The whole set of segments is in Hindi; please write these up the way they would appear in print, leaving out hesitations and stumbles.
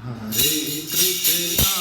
हरे कृष्णा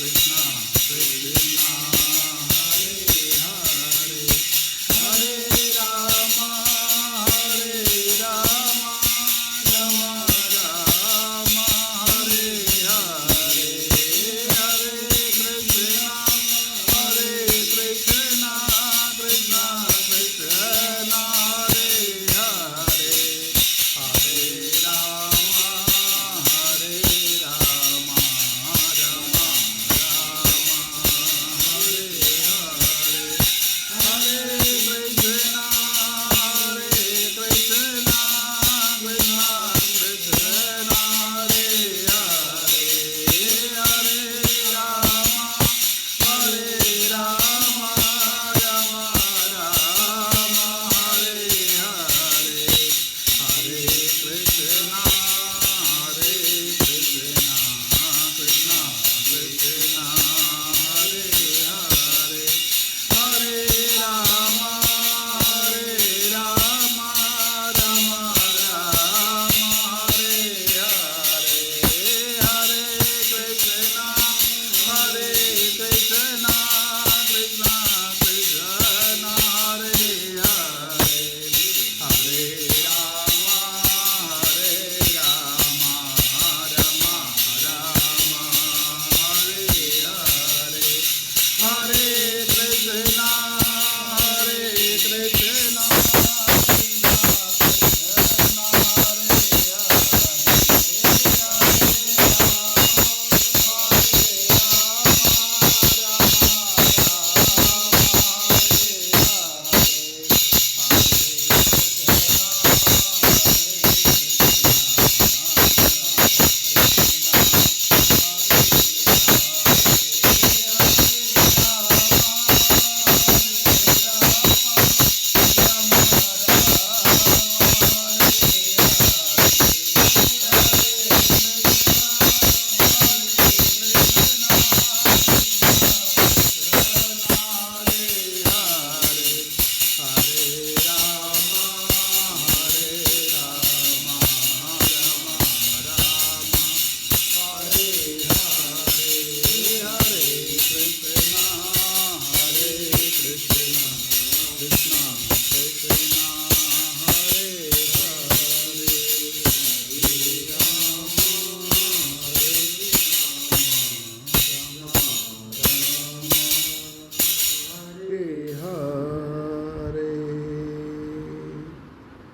कृष्णा कृष्णा हरे हरे, हरे राम राम राम हरे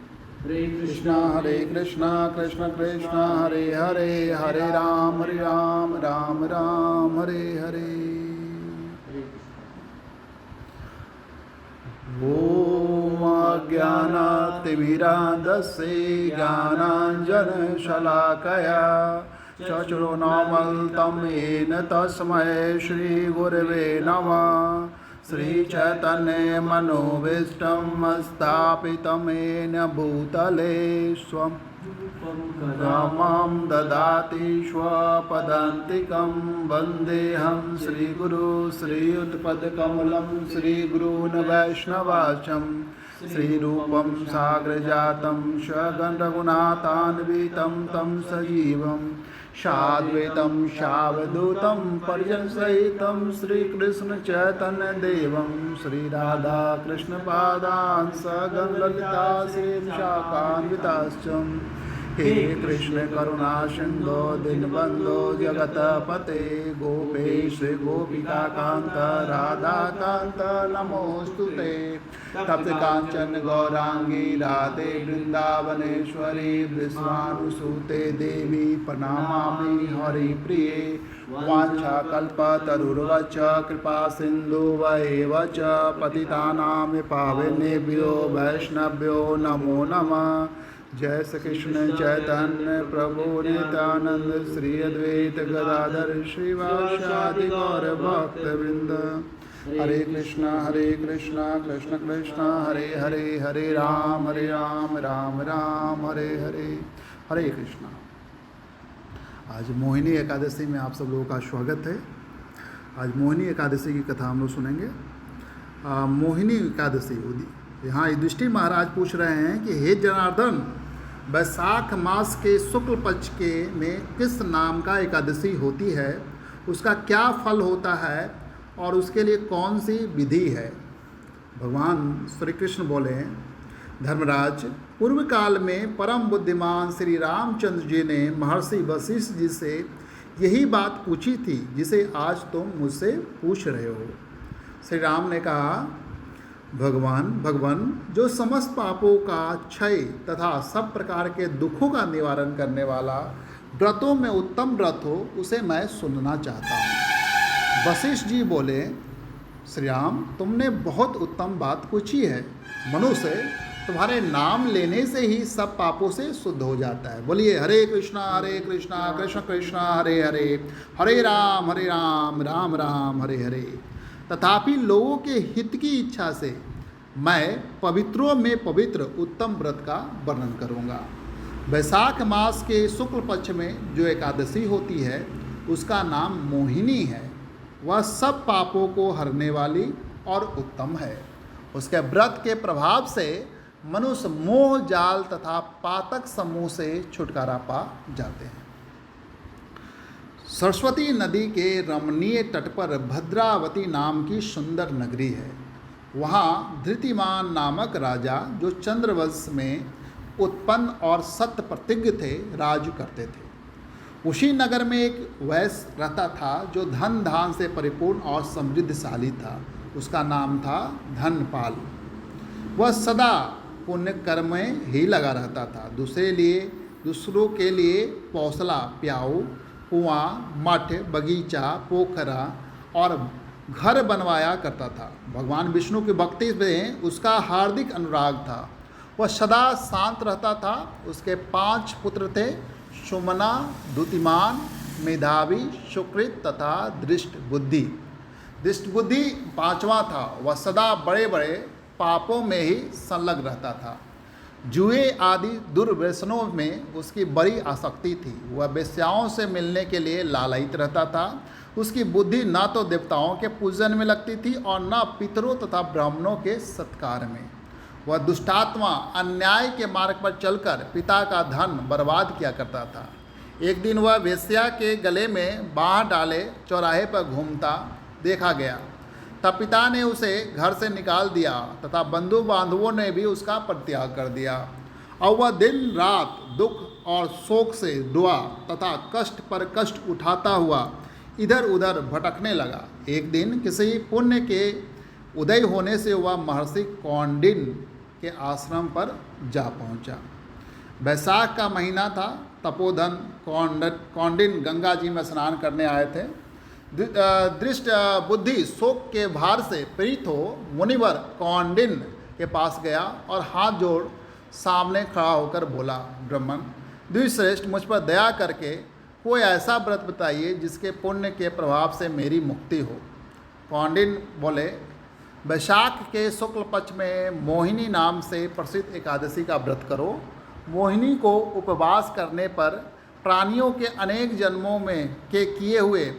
हरे, हरे कृष्णा कृष्णा कृष्णा हरे हरे, हरे राम राम हरे कृष्णा कृष्ण कृष्ण हरे हरे, हरे राम राम राम हरे हरे। ॐ अज्ञानतिमिरान्धस्य ज्ञानाञ्जनशलाकया चक्षुरुन्मीलितं येन तस्मै श्रीगुरवे नमः। श्रीचैतन्यमनोभीष्टं स्थापितं येन भूतले स्वं रामं ददाति स्वपदान्तिकं। वन्देऽहं श्रीगुरु श्रीयुतपदकमलं श्रीगुरून् वैष्णवांश्च श्रीरूपं साग्रजातं स्वगणरघुनाथान्वितं तं सजीवं साद्वैतं सावधूतं परिजनसहितं श्रीकृष्णचैतन्यदेवं श्रीराधाकृष्णपादान् सगणललिता श्रीविशाखान्विताश्च। हे कृष्ण करुणा सिन्धो दीनबन्धो जगत्पते गोपेश गोपिकान्त राधाकान्त नमोऽस्तुते। तप्त कांचन गौरांगी राधे वृंदावनेश्वरी विश्वानुसुते देवी प्रणमामि हरिप्रिये। वाञ्छाकल्पतरुर्वच कृपा सिन्धुवैव च पतितानां पावनेभ्यो वैष्णव्यो नमो नमः। जय श्री कृष्ण चैतन्य प्रभु नित्यानंद श्री अद्वैत गदाधर श्रीवासादि गौर भक्तवृंद। हरे कृष्णा कृष्ण कृष्ण हरे हरे, हरे राम राम राम हरे हरे, हरे कृष्णा। आज मोहिनी एकादशी में आप सब लोगों का स्वागत है। आज मोहिनी एकादशी की कथा हम लोग सुनेंगे। मोहिनी एकादशी, यहाँ युधिष्ठिर महाराज पूछ रहे हैं कि हे जनार्दन, वैशाख मास के शुक्ल पक्ष के में किस नाम का एकादशी होती है, उसका क्या फल होता है और उसके लिए कौन सी विधि है। भगवान श्री कृष्ण बोले, धर्मराज, पूर्व काल में परम बुद्धिमान श्री रामचंद्र जी ने महर्षि वशिष्ठ जी से यही बात पूछी थी जिसे आज तुम मुझसे पूछ रहे हो। श्री राम ने कहा, भगवान, जो समस्त पापों का क्षय तथा सब प्रकार के दुखों का निवारण करने वाला व्रतों में उत्तम व्रत हो, उसे मैं सुनना चाहता हूँ। वशिष्ठ जी बोले, श्री राम, तुमने बहुत उत्तम बात पूछी है। मनुष्य तुम्हारे नाम लेने से ही सब पापों से शुद्ध हो जाता है। बोलिए हरे कृष्णा कृष्ण कृष्णा हरे हरे, हरे राम राम राम हरे हरे। तथापि लोगों के हित की इच्छा से मैं पवित्रों में पवित्र उत्तम व्रत का वर्णन करूंगा। वैशाख मास के शुक्ल पक्ष में जो एकादशी होती है उसका नाम मोहिनी है। वह सब पापों को हरने वाली और उत्तम है। उसके व्रत के प्रभाव से मनुष्य मोह जाल तथा पातक समूह से छुटकारा पा जाते हैं। सरस्वती नदी के रमणीय तट पर भद्रावती नाम की सुंदर नगरी है। वहाँ धृतिमान नामक राजा, जो चंद्रवंश में उत्पन्न और सत्य प्रतिज्ञ थे, राज करते थे। उसी नगर में एक वैश्य रहता था जो धन धान से परिपूर्ण और समृद्धशाली था। उसका नाम था धनपाल। वह सदा पुण्य कर्म में ही लगा रहता था। दूसरों के लिए पौसला, प्याऊ, कुआं, मठ, बगीचा, पोखरा और घर बनवाया करता था। भगवान विष्णु की भक्ति में उसका हार्दिक अनुराग था। वह सदा शांत रहता था। उसके 5 पुत्र थे, सुमना, द्युतिमान, मेधावी, सुकृत तथा दृष्ट बुद्धि। दृष्ट बुद्धि 5वां था। वह सदा बड़े बड़े पापों में ही संलग्न रहता था। जुए आदि दुर्व्यसनों में उसकी बड़ी आसक्ति थी। वह वेश्याओं से मिलने के लिए लालयित रहता था। उसकी बुद्धि न तो देवताओं के पूजन में लगती थी और न पितरों तथा ब्राह्मणों के सत्कार में। वह दुष्टात्मा अन्याय के मार्ग पर चलकर पिता का धन बर्बाद किया करता था। एक दिन वह वेश्या के गले में बाँह डाले चौराहे पर घूमता देखा गया। तब पिता ने उसे घर से निकाल दिया तथा बंधु बांधवों ने भी उसका परित्याग कर दिया। और वह दिन रात दुख और शोक से डुआ तथा कष्ट पर कष्ट उठाता हुआ इधर उधर भटकने लगा। एक दिन किसी पुण्य के उदय होने से वह महर्षि कौंडिन के आश्रम पर जा पहुंचा। वैशाख का महीना था। तपोधन कौंडिन गंगा जी में स्नान करने आए थे। दृष्ट बुद्धि शोक के भार से पीड़ित हो मुनिवर कौंडिन के पास गया और हाथ जोड़ सामने खड़ा होकर बोला, ब्राह्मण द्विश्रेष्ठ, मुझ पर दया करके कोई ऐसा व्रत बताइए जिसके पुण्य के प्रभाव से मेरी मुक्ति हो। कौंडिन बोले, वैशाख के शुक्ल पक्ष में मोहिनी नाम से प्रसिद्ध एकादशी का व्रत करो। मोहिनी को उपवास करने पर प्राणियों के अनेक जन्मों में के किए हुए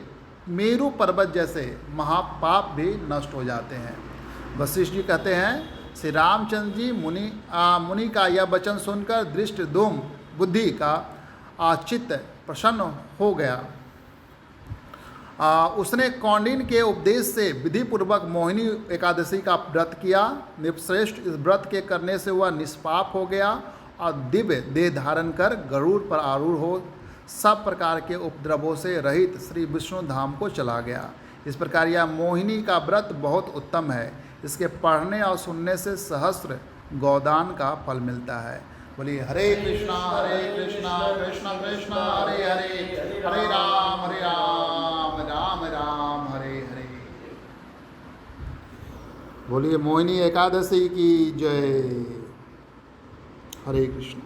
मेरु पर्वत जैसे महापाप भी नष्ट हो जाते हैं। वशिष्ठ जी कहते हैं, श्री रामचंद्र जी मुनि का यह वचन सुनकर दृष्ट धूम बुद्धि का चित्त प्रसन्न हो गया। उसने कौंडिन के उपदेश से विधिपूर्वक मोहिनी एकादशी का व्रत किया। निपश्रेष्ठ इस व्रत के करने से वह निष्पाप हो गया और दिव्य देह धारण कर गरुड़ पर आरूढ़ हो सब प्रकार के उपद्रवों से रहित श्री विष्णु धाम को चला गया। इस प्रकार यह मोहिनी का व्रत बहुत उत्तम है। इसके पढ़ने और सुनने से सहस्त्र गोदान का फल मिलता है। बोलिए हरे कृष्णा कृष्ण कृष्ण हरे हरे, हरे राम राम राम हरे हरे। बोलिए मोहिनी एकादशी की जय। हरे कृष्ण।